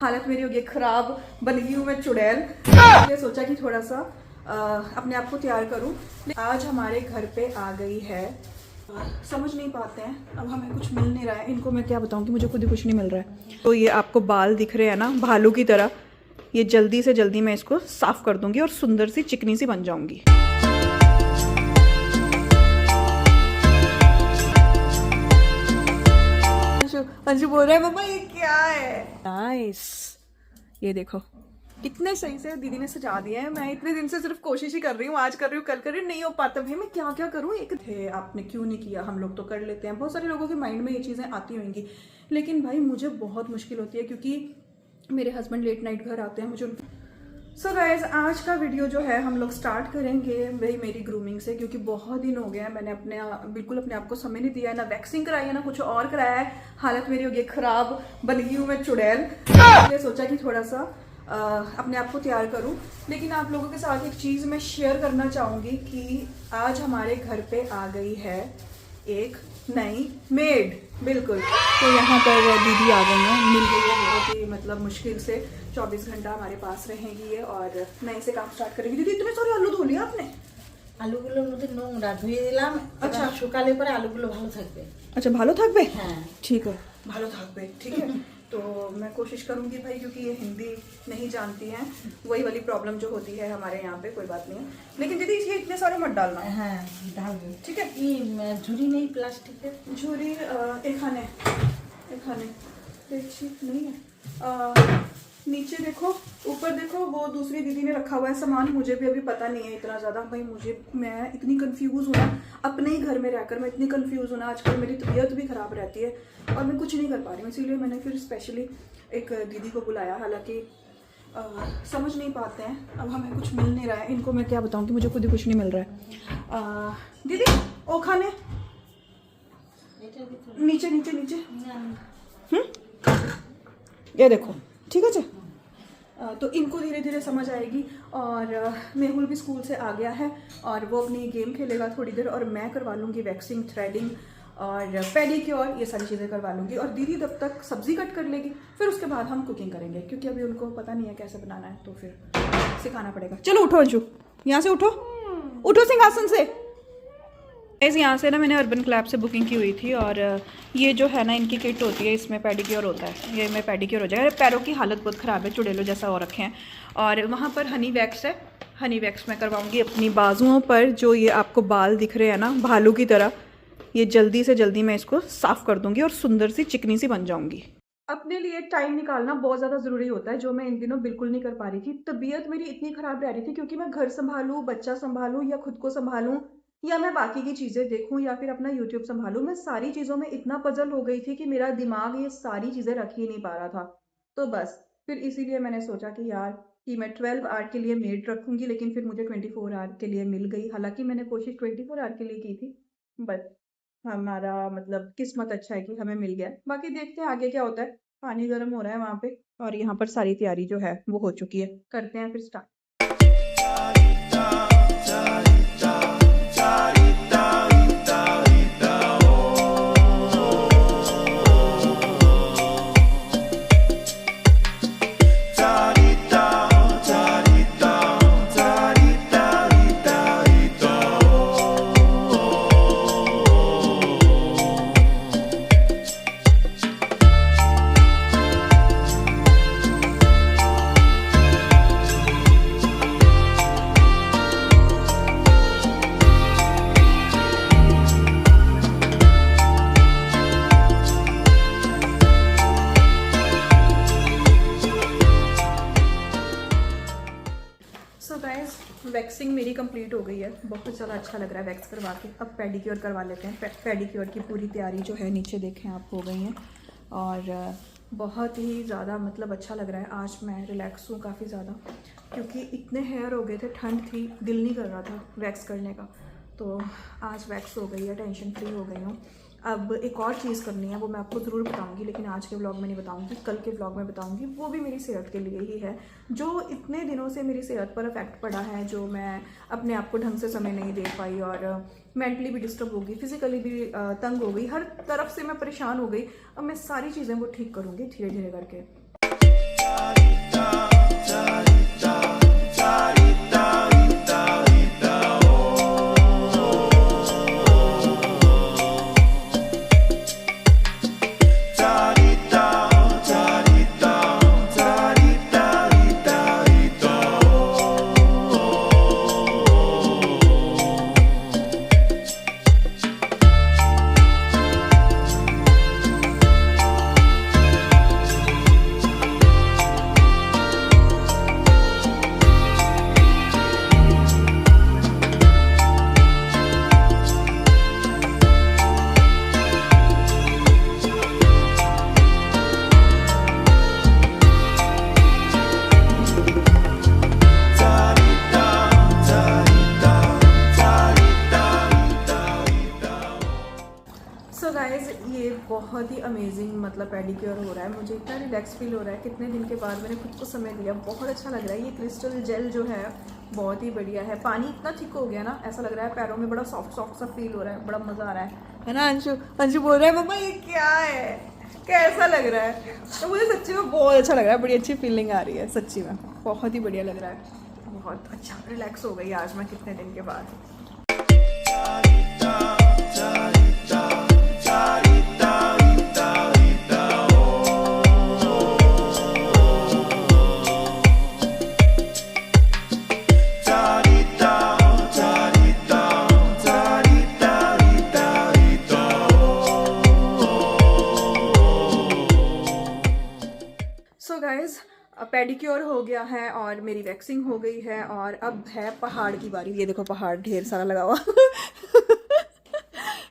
हालत मेरी हो गई खराब, बन गई हूँ मैं चुड़ैल। इसलिए सोचा कि थोड़ा सा अपने आप को तैयार करूँ। आज हमारे घर पे आ गई है, समझ नहीं पाते हैं, अब हमें कुछ मिल नहीं रहा है। इनको मैं क्या बताऊँ कि मुझे खुद ही कुछ नहीं मिल रहा है। तो ये आपको बाल दिख रहे हैं ना भालू की तरह, ये जल्दी से जल्दी मैं इसको साफ कर दूंगी और सुंदर सी चिकनी सी बन जाऊंगी। अंशु बोल रहा है मम्मा ये क्या है। नाइस, ये देखो कितने सही से दीदी ने सजा दिया है। मैं इतने दिन से सिर्फ कोशिश ही कर रही हूँ, आज कर रही हूँ कल कर रही हूँ, नहीं हो पाता भाई मैं क्या क्या करूँ। एक थे आपने क्यों नहीं किया, हम लोग तो कर लेते हैं। बहुत सारे लोगों के माइंड में ये चीज़ें आती होंगी, लेकिन भाई मुझे बहुत मुश्किल होती है क्योंकि मेरे हस्बैंड लेट नाइट घर आते हैं। मुझे सो गाइज आज का वीडियो जो है हम लोग स्टार्ट करेंगे वही मेरी ग्रूमिंग से, क्योंकि बहुत दिन हो गया है मैंने बिल्कुल अपने आप को समय नहीं दिया है, ना वैक्सिंग कराई है ना कुछ और कराया है। हालत मेरी हो गई खराब, बन गई हूँ मैं चुड़ैल। इसलिए सोचा कि थोड़ा सा अपने आप को तैयार करूं। लेकिन आप लोगों के साथ एक चीज़ मैं शेयर करना चाहूँगी कि आज हमारे घर पे आ गई है एक नई मेड। बिल्कुल, तो यहाँ पर दीदी आ गई हैं, मिल गई है बहुत ही मतलब मुश्किल से। 24 घंटा हमारे पास रहेंगी ये और नए से काम स्टार्ट करेगी। दीदी इतने सारे आलू धो लिया आपने? আলুগুলোর মধ্যে নোংরা ধুয়ে দিলাম। আচ্ছা, শুকালে পরে আলুগুলো ভালো থাকবে। अच्छा भालो থাকবে, হ্যাঁ ठीक है, भालो থাকবে, ठीक है। तो मैं कोशिश करूंगी भाई, क्योंकि ये हिंदी नहीं जानती हैं, वही वाली प्रॉब्लम जो होती है हमारे यहाँ पे। कोई बात नहीं है, लेकिन दीदी ये इतने सारे मत डालना है। হ্যাঁ ঢালবে, ठीक है। ঝুড়ি নেই প্লাস্টিকের? झूरी एक खाने बेडशीट नहीं है। नीचे देखो, ऊपर देखो, वो दूसरी दीदी ने रखा हुआ है सामान, मुझे भी अभी पता नहीं है इतना ज़्यादा। भाई मैं इतनी कंफ्यूज हूँ ना, अपने ही घर में रहकर मैं इतनी कंफ्यूज हूँ ना। आजकल मेरी तबीयत भी ख़राब रहती है और मैं कुछ नहीं कर पा रही हूँ, इसीलिए मैंने फिर स्पेशली एक दीदी को बुलाया। हालांकि समझ नहीं पाते हैं, अब हमें कुछ मिल नहीं रहा है। इनको मैं क्या बताऊँ कि मुझे खुद ही कुछ नहीं मिल रहा है। दीदी ओ खाने नीचे नीचे नीचे, ये देखो, ठीक है जी। तो इनको धीरे धीरे समझ आएगी। और मेहुल भी स्कूल से आ गया है और वो अपनी गेम खेलेगा थोड़ी देर, और मैं करवा लूँगी वैक्सिंग, थ्रेडिंग और पेडिक्योर, ये सारी चीज़ें करवा लूँगी। और दीदी तब तक सब्जी कट कर लेगी, फिर उसके बाद हम कुकिंग करेंगे, क्योंकि अभी उनको पता नहीं है कैसे बनाना है, तो फिर सिखाना पड़ेगा। चलो उठो अंशु, यहाँ से उठो, उठो सिंहासन से। ऐसे यहाँ से ना मैंने अर्बन क्लैब से बुकिंग की हुई थी, और ये जो है ना इनकी किट होती है, इसमें पेडिक्योर होता है। ये में पेडिक्योर हो जाएगा। पैरों की हालत बहुत ख़राब है, चुड़ैलों जैसा हो रखे हैं। और वहाँ पर हनी वैक्स है, हनी वैक्स मैं करवाऊँगी अपनी बाजुओं पर। जो ये आपको बाल दिख रहे हैं ना भालू की तरह, ये जल्दी से जल्दी मैं इसको साफ़ कर दूँगी और सुंदर सी चिकनी सी बन जाऊँगी। अपने लिए टाइम निकालना बहुत ज़्यादा ज़रूरी होता है, जो मैं इन दिनों बिल्कुल नहीं कर पा रही थी। तबीयत मेरी इतनी ख़राब रह रही थी, क्योंकि मैं घर संभालूँ, बच्चा संभालूँ, या खुद को संभालूँ, या मैं बाकी की चीज़ें देखूँ, या फिर अपना यूट्यूब संभालूँ। मैं सारी चीज़ों में इतना पजल हो गई थी कि मेरा दिमाग ये सारी चीज़ें रख ही नहीं पा रहा था। तो बस फिर इसीलिए मैंने सोचा कि यार कि मैं 12 आवर के लिए मेड रखूँगी, लेकिन फिर मुझे 24 आवर के लिए मिल गई। हालांकि मैंने कोशिश 24 आवर के लिए की थी, बट हमारा मतलब किस्मत अच्छा है कि हमें मिल गया। बाकी देखते हैं आगे क्या होता है। पानी गर्म हो रहा है वहाँ पे, और यहाँ पर सारी तैयारी जो है वो हो चुकी है। करते हैं फिर स्टार्ट। वैक्सिंग मेरी कंप्लीट हो गई है, बहुत ज़्यादा अच्छा लग रहा है वैक्स करवा के। अब पेडिक्योर करवा लेते हैं। पेडिक्योर की पूरी तैयारी जो है नीचे देखें आप हो गई है, और बहुत ही ज़्यादा मतलब अच्छा लग रहा है। आज मैं रिलैक्स हूँ काफ़ी ज़्यादा, क्योंकि इतने हेयर हो गए थे, ठंड थी, दिल नहीं कर रहा था वैक्स करने का। तो आज वैक्स हो गई है, टेंशन फ्री हो गई हूँ। अब एक और चीज़ करनी है, वो मैं आपको ज़रूर बताऊंगी, लेकिन आज के व्लॉग में नहीं बताऊंगी, कल के व्लॉग में बताऊंगी। वो भी मेरी सेहत के लिए ही है, जो इतने दिनों से मेरी सेहत पर इफेक्ट पड़ा है, जो मैं अपने आप को ढंग से समय नहीं दे पाई, और मेंटली भी डिस्टर्ब हो गई, फिजिकली भी तंग हो गई, हर तरफ से मैं परेशान हो गई। अब मैं सारी चीज़ें वो ठीक करूँगी धीरे धीरे करके। बहुत ही अमेजिंग मतलब पेडिक्योर हो रहा है। मुझे इतना रिलैक्स फील हो रहा है, कितने दिन के बाद मैंने खुद को समय दिया, बहुत अच्छा लग रहा है। ये क्रिस्टल जेल जो है बहुत ही बढ़िया है। पानी इतना थिक हो गया ना, ऐसा लग रहा है पैरों में बड़ा सॉफ्ट सॉफ्ट सा फील हो रहा है, बड़ा मज़ा आ रहा है ना। अंशु बोल रहा है मम्मा ये क्या है, कैसा लग रहा है। तो मुझे सच्ची में बहुत अच्छा लग रहा है, बड़ी अच्छी फीलिंग आ रही है सच्ची में, बहुत ही बढ़िया लग रहा है। बहुत अच्छा रिलैक्स हो गई आज मैं कितने दिन के बाद। सो गाइज पेडिक्योर हो गया है और मेरी वैक्सिंग हो गई है और अब है पहाड़ की बारी। ये देखो पहाड़ ढेर सारा लगा हुआ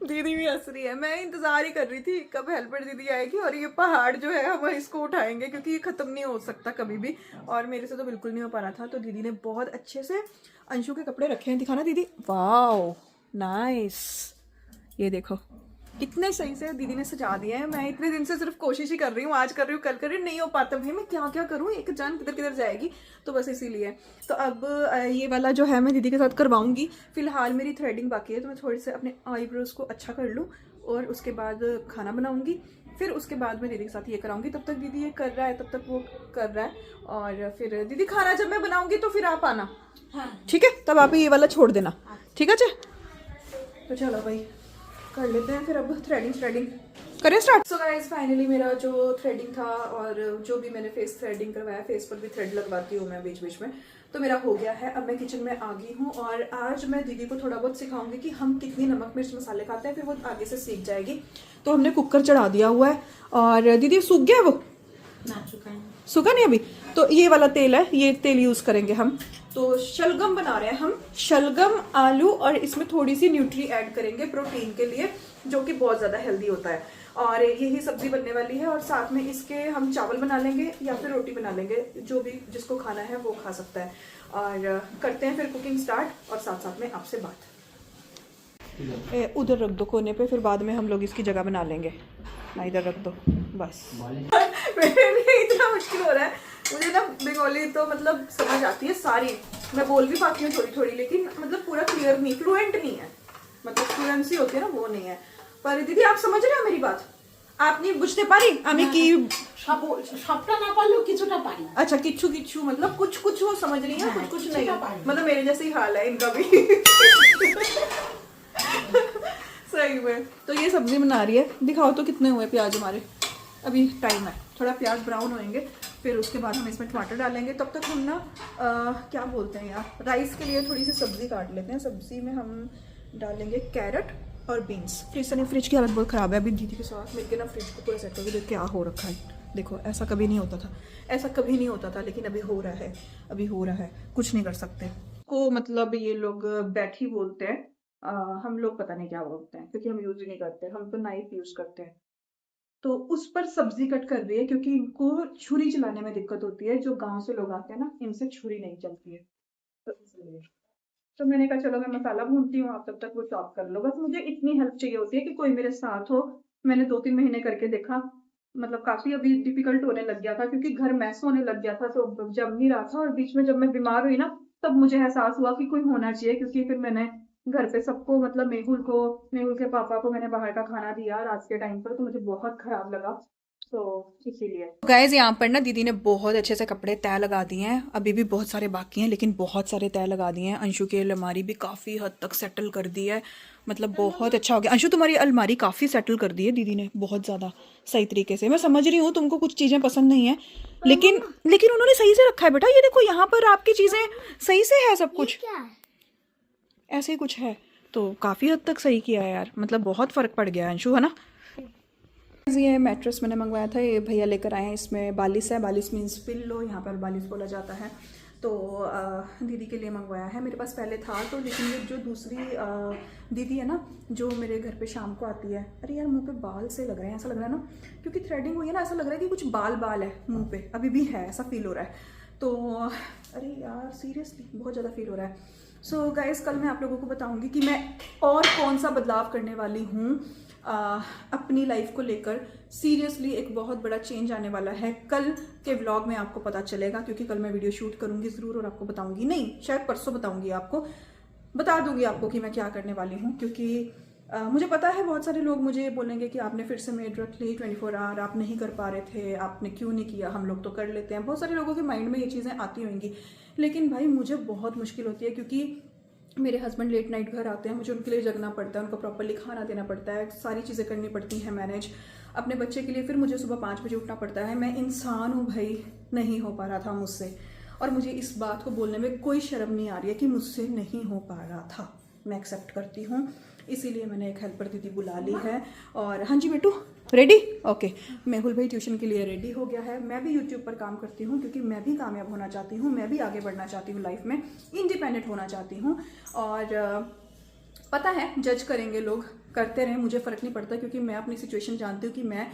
दीदी भी हंस रही है। मैं इंतजार ही कर रही थी कब हेल्पर दीदी आएगी और ये पहाड़ जो है हम इसको उठाएंगे क्योंकि ये खत्म नहीं हो सकता कभी भी, और मेरे से तो बिल्कुल नहीं हो पा रहा था। तो दीदी ने बहुत अच्छे से अंशु के कपड़े रखे हैं, दिखाना दीदी। वाओ नाइस, ये देखो कितने सही से दीदी ने सजा दिया है। मैं इतने दिन से सिर्फ कोशिश ही कर रही हूँ, आज कर रही हूँ कल कर रही हूँ, नहीं हो पाता भाई, मैं क्या क्या करूँ, एक जान किधर किधर जाएगी, तो बस इसीलिए। तो अब ये वाला जो है मैं दीदी के साथ करवाऊंगी। फिलहाल मेरी थ्रेडिंग बाकी है, तो मैं थोड़े से अपने आईब्रोज को अच्छा कर लूँ और उसके बाद खाना बनाऊंगी, फिर उसके बाद मैं दीदी के साथ ये कराऊंगी। तब तक दीदी ये कर रहा है, तब तक वो कर रहा है, और फिर दीदी खाना जब मैं बनाऊंगी तो फिर आप आना, ठीक है, तब आप ये वाला छोड़ देना, ठीक है। तो चलो भाई कर लेते हैं फिर अब थ्रेडिंग करें स्टार्ट। सो गाइस फाइनली मेरा जो थ्रेडिंग था और जो भी मैंने फेस थ्रेडिंग करवाया, फेस पर भी थ्रेड लगवाती हूँ मैं बीच बीच में, तो मेरा हो गया है। अब मैं किचन में आ गई हूँ और आज मैं दीदी को थोड़ा बहुत सिखाऊंगी कि हम कितनी नमक मिर्च मसाले खाते हैं, फिर वो आगे से सीख जाएगी। तो हमने कुकर चढ़ा दिया हुआ है और दीदी सूख गया वो ना, सूखा नहीं अभी, तो ये वाला तेल है, ये तेल यूज करेंगे हम। तो शलगम बना रहे हैं हम, शलगम आलू, और इसमें थोड़ी सी न्यूट्री ऐड करेंगे प्रोटीन के लिए, जो कि बहुत ज्यादा हेल्दी होता है। और यही सब्जी बनने वाली है और साथ में इसके हम चावल बना लेंगे या फिर रोटी बना लेंगे, जो भी जिसको खाना है वो खा सकता है। और करते हैं फिर कुकिंग स्टार्ट और साथ साथ में आपसे बात। उधर रख दो कोने पे, फिर बाद में हम लोग इसकी जगह बना लेंगे ना, इधर रख दो बस। मेरे लिए इतना मुश्किल हो रहा है, मुझे ना बंगाली तो मतलब समझ आती है सारी, मैं बोल भी पाती हूँ थोड़ी थोड़ी, लेकिन मतलब पूरा क्लियर नहीं, फ्लुएंट नहीं है, मतलब फ्लुएंसी होती है ना वो नहीं है। पर दीदी आप समझ रहे हो मेरी बात, आप नहीं बुझते पारी আমি কি সবটা না পারলেও কিছুটা পারি। अच्छा किच्छु किच्छु मतलब कुछ कुछ वो समझ रही है, कुछ कुछ नहीं, मतलब मेरे जैसे ही हाल है इनका भी सही में। तो ये सब्जी बना रही है, दिखाओ तो कितने हुए प्याज हमारे, अभी टाइम है, थोड़ा प्याज ब्राउन होएंगे, फिर उसके बाद हम इसमें टमाटर डालेंगे। तब तक हम ना क्या बोलते हैं यार, राइस के लिए थोड़ी सी सब्जी काट लेते हैं। सब्जी में हम डालेंगे कैरेट और बीन्स। फ्रिज की हालत बहुत ख़राब है, अभी दीदी के साथ मिलकर ना फ्रिज को पूरा सेट करके देख क्या हो रखा है। देखो ऐसा कभी नहीं होता था, ऐसा कभी नहीं होता था, लेकिन अभी हो रहा है, अभी हो रहा है, कुछ नहीं कर सकते को। मतलब ये लोग बैठी बोलते हैं, हम लोग पता नहीं क्या बोलते हैं, क्योंकि हम यूज ही नहीं करते, हम तो नाइफ यूज करते हैं। तो उस पर सब्जी कट कर रही है क्योंकि इनको छुरी चलाने में दिक्कत होती है, जो गांव से लोग आते हैं ना, इनसे छुरी नहीं चलती है, तो इसलिए। तो मैंने कहा चलो मैं मसाला भूनती हूँ, आप तब तक वो चॉप कर लो। बस मुझे इतनी हेल्प चाहिए होती है कि कोई मेरे साथ हो। मैंने 2-3 महीने करके देखा, मतलब काफी अभी डिफिकल्ट होने लग गया था क्योंकि घर मैस होने लग गया था, तो जम नहीं रहा था। और बीच में जब मैं बीमार हुई ना, तब मुझे एहसास हुआ कि कोई होना चाहिए, क्योंकि फिर मैंने घर पे सबको, मतलब मेहुल के पापा को मैंने बाहर का खाना दिया रात के टाइम पर, तो मुझे बहुत खराब लगा, तो इसीलिए। गाइस यहाँ पर ना दीदी ने बहुत अच्छे से कपड़े तय लगा दिए हैं, अभी भी बहुत सारे बाकी हैं, लेकिन बहुत सारे तय लगा दिए हैं। अंशु की अलमारी भी काफ़ी हद तक सेटल कर दी है, मतलब बहुत अच्छा हो गया। अंशु तुम्हारी अलमारी काफ़ी सेटल कर दी है दीदी ने, बहुत ज़्यादा सही तरीके से। मैं समझ रही हूँ तुमको कुछ चीज़ें पसंद नहीं है, लेकिन उन्होंने सही से रखा है बेटा। ये देखो यहाँ पर आपकी चीज़ें सही से है, सब कुछ ऐसे ही कुछ है, तो काफ़ी हद तक सही किया है यार, मतलब बहुत फ़र्क पड़ गया है अंशु, है ना। ये मैट्रेस मैंने मंगवाया था, ये भैया लेकर आए हैं, इसमें 42 है, 42 मीन्स पिल्लो, यहाँ पर 42 बोला जाता है। तो दीदी के लिए मंगवाया है, मेरे पास पहले था तो, लेकिन ये जो दूसरी दीदी है ना, जो मेरे घर पे शाम को आती है, अरे यार मुंह पे बाल से लग रहे हैं, ऐसा लग रहा है ना, क्योंकि थ्रेडिंग हुई है ना, ऐसा लग रहा है कि कुछ बाल है मुँह पे, अभी भी है, ऐसा फील हो रहा है। तो अरे यार सीरियसली बहुत ज़्यादा फील हो रहा है। सो गाइस कल मैं आप लोगों को बताऊंगी कि मैं और कौन सा बदलाव करने वाली हूँ अपनी लाइफ को लेकर सीरियसली एक बहुत बड़ा चेंज आने वाला है। कल के व्लॉग में आपको पता चलेगा, क्योंकि कल मैं वीडियो शूट करूंगी ज़रूर और आपको बताऊंगी, नहीं शायद परसों बताऊंगी, आपको बता दूंगी आपको कि मैं क्या करने वाली हूँ। क्योंकि मुझे पता है बहुत सारे लोग मुझे बोलेंगे कि आपने फिर से मेड रख ली 24 आवर, आप नहीं कर पा रहे थे, आपने क्यों नहीं किया, हम लोग तो कर लेते हैं। बहुत सारे लोगों के माइंड में ये चीज़ें आती होंगी, लेकिन भाई मुझे बहुत मुश्किल होती है, क्योंकि मेरे हस्बैंड लेट नाइट घर आते हैं, मुझे उनके लिए जगना पड़ता है, उनको प्रॉपरली खाना देना पड़ता है, सारी चीज़ें करनी पड़ती हैं मैनेज अपने बच्चे के लिए। फिर मुझे सुबह 5 बजे उठना पड़ता है। मैं इंसान हूँ भाई, नहीं हो पा रहा था मुझसे, और मुझे इस बात को बोलने में कोई शर्म नहीं आ रही है कि मुझसे नहीं हो पा रहा था। मैं एक्सेप्ट करती हूँ, इसीलिए मैंने एक हेल्पर दीदी बुला ली है। और हाँ जी बेटू रेडी? ओके, मेहुल भाई ट्यूशन के लिए रेडी हो गया है। मैं भी यूट्यूब पर काम करती हूँ, क्योंकि मैं भी कामयाब होना चाहती हूँ, मैं भी आगे बढ़ना चाहती हूँ लाइफ में, इंडिपेंडेंट होना चाहती हूँ। और पता है जज करेंगे लोग, करते रहें, मुझे फ़र्क नहीं पड़ता, क्योंकि मैं अपनी सिचुएशन जानती हूँ कि मैं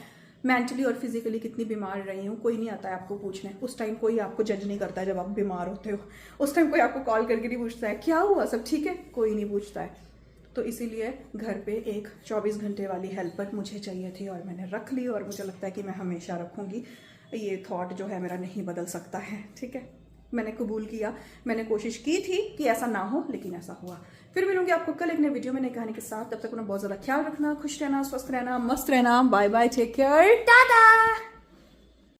मेंटली और फिजिकली कितनी बीमार रही हूँ। कोई नहीं आता है आपको पूछने, उस टाइम कोई आपको जज नहीं करता है जब आप बीमार होते हो। उस टाइम कोई आपको कॉल करके नहीं पूछता है क्या हुआ, सब ठीक है, कोई नहीं पूछता है। तो इसीलिए घर पे एक 24 घंटे वाली हेल्पर मुझे चाहिए थी, और मैंने रख ली, और मुझे लगता है कि मैं हमेशा रखूँगी। ये थॉट जो है मेरा नहीं बदल सकता है, ठीक है। मैंने कबूल किया, मैंने कोशिश की थी कि ऐसा ना हो, लेकिन ऐसा हुआ। फिर मिलूंगी आपको कल एक नए वीडियो में नई कहानी के साथ। तब तक अपना बहुत ज़्यादा ख्याल रखना, खुश रहना, स्वस्थ रहना, मस्त रहना। Bye bye, take care, Tata.